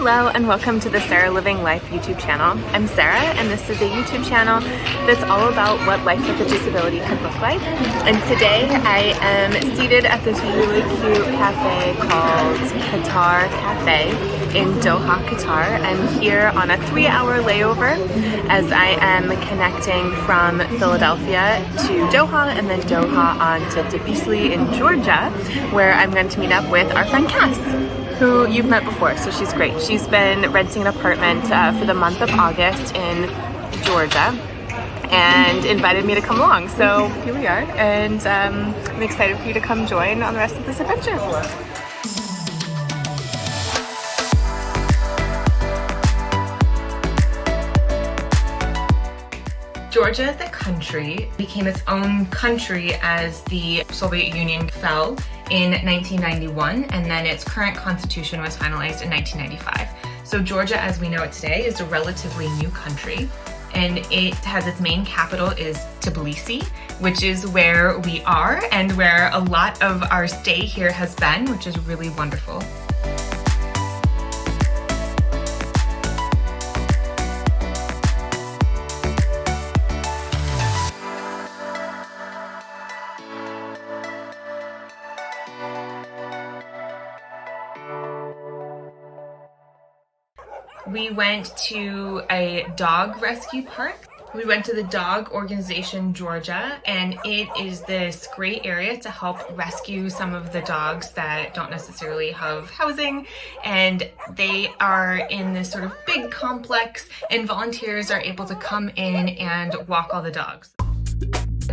Hello and welcome to the Sarah Living Life YouTube channel. I'm Sarah and this is a YouTube channel that's all about what life with a disability could look like. And today I am seated at this really cute cafe called Qatar Cafe in Doha, Qatar. I'm here on a 3-hour layover as I am connecting from Philadelphia to Doha and then Doha on to Tbilisi in Georgia, where I'm going to meet up with our friend Cass, who you've met before, so she's great. She's been renting an apartment for the month of August in Georgia and invited me to come along. So here we are, and I'm excited for you to come join on the rest of this adventure. Georgia, the country, became its own country as the Soviet Union fell in 1991, and then its current constitution was finalized in 1995. So Georgia, as we know it today, is a relatively new country, and it has its main capital is Tbilisi, which is where we are and where a lot of our stay here has been, which is really wonderful. We went to a dog rescue park. We went to the dog organization Georgia, and it is this great area to help rescue some of the dogs that don't necessarily have housing, and they are in this sort of big complex, and volunteers are able to come in and walk all the dogs.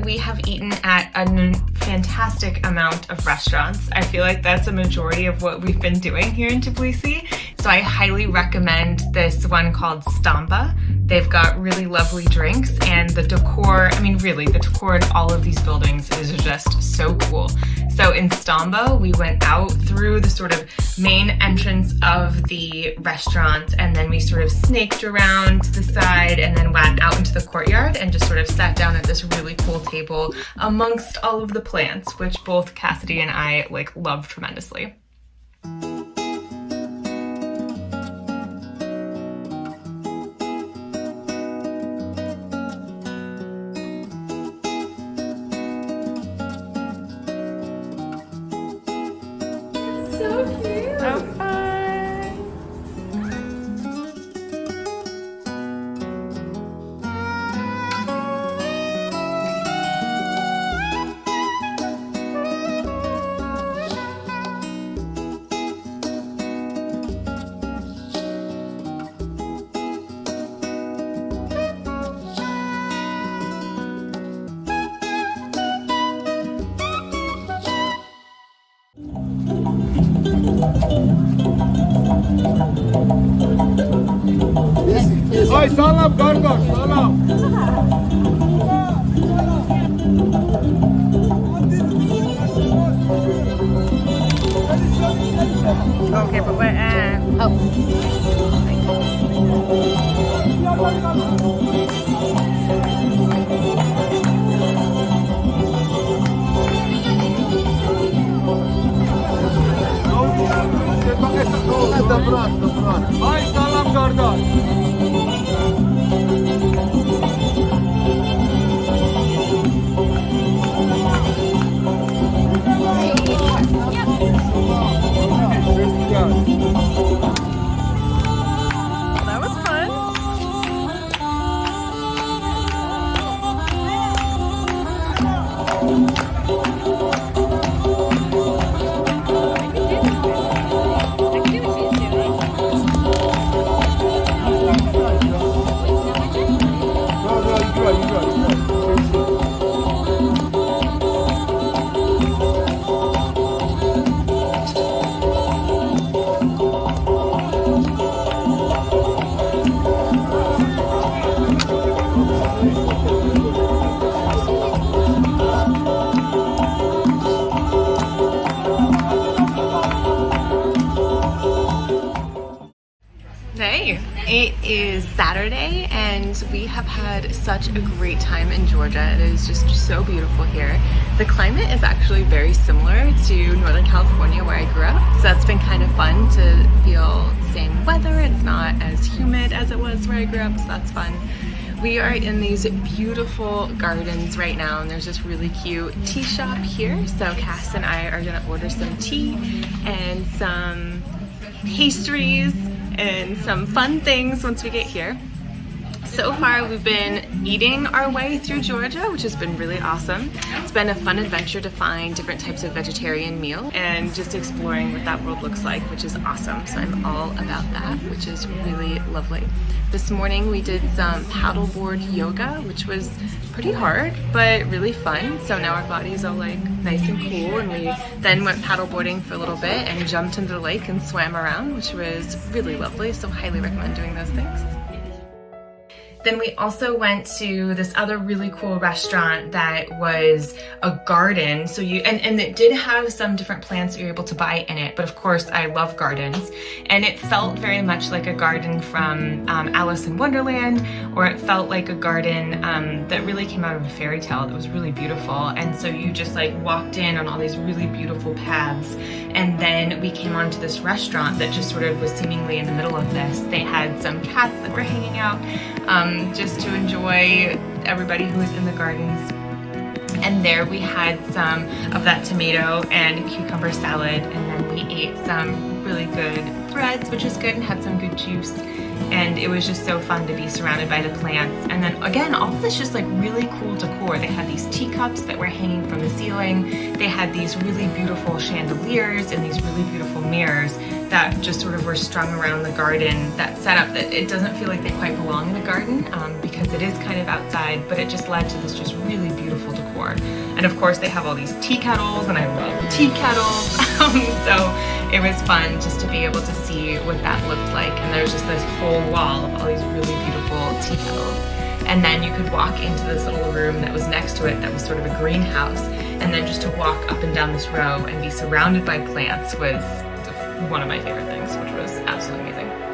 We have eaten at a fantastic amount of restaurants. I feel like that's a majority of what we've been doing here in Tbilisi. So I highly recommend this one called Stamba. They've got really lovely drinks, and the decor, I mean really, the decor in all of these buildings is just so cool. So in Stamba, we went out through the sort of main entrance of the restaurant, and then we sort of snaked around to the side and then went out into the courtyard and just sort of sat down at this really cool table amongst all of the plants, which both Cassidy and I love tremendously. So cute. Oh, fun. Ay salam kardeş, salam. Okay, but where? Ay salam kardeş. That was fun. Hey, it is Saturday and we have had such a great time in Georgia. It is just so beautiful here. The climate is actually very similar to Northern California where I grew up, so that's been kind of fun to feel same weather. It's not as humid as it was where I grew up, so that's fun. We are in these beautiful gardens right now, and there's this really cute tea shop here, so Cass and I are gonna order some tea and some pastries and some fun things once we get here. So far we've been eating our way through Georgia, which has been really awesome. It's been a fun adventure to find different types of vegetarian meal and just exploring what that world looks like, which is awesome. So I'm all about that, which is really lovely. This morning we did some paddleboard yoga, which was pretty hard, but really fun. So now our bodies are like nice and cool, and we then went paddleboarding for a little bit and jumped into the lake and swam around, which was really lovely. So highly recommend doing those things. Then we also went to this other really cool restaurant that was a garden. So and it did have some different plants that you're able to buy in it, but of course I love gardens. And it felt very much like a garden from Alice in Wonderland, or it felt like a garden that really came out of a fairy tale that was really beautiful. And so you just like walked in on all these really beautiful paths. And then we came onto this restaurant that just sort of was seemingly in the middle of this. They had some cats that were hanging out, just to enjoy everybody who was in the gardens. And there we had some of that tomato and cucumber salad, and then we ate some really good breads, which was good, and had some good juice. And it was just so fun to be surrounded by the plants. And then again, all of this just like really cool decor. They had these teacups that were hanging from the ceiling. They had these really beautiful chandeliers and these really beautiful mirrors that just sort of were strung around the garden, that setup that it doesn't feel like they quite belong in a garden because it is kind of outside, but it just led to this just really beautiful decor. And of course they have all these tea kettles, and I love tea kettles. So it was fun just to be able to see what that looked like. And there's just this whole wall of all these really beautiful tea kettles. And then you could walk into this little room that was next to it that was sort of a greenhouse. And then just to walk up and down this row and be surrounded by plants was one of my favorite things, which was absolutely amazing.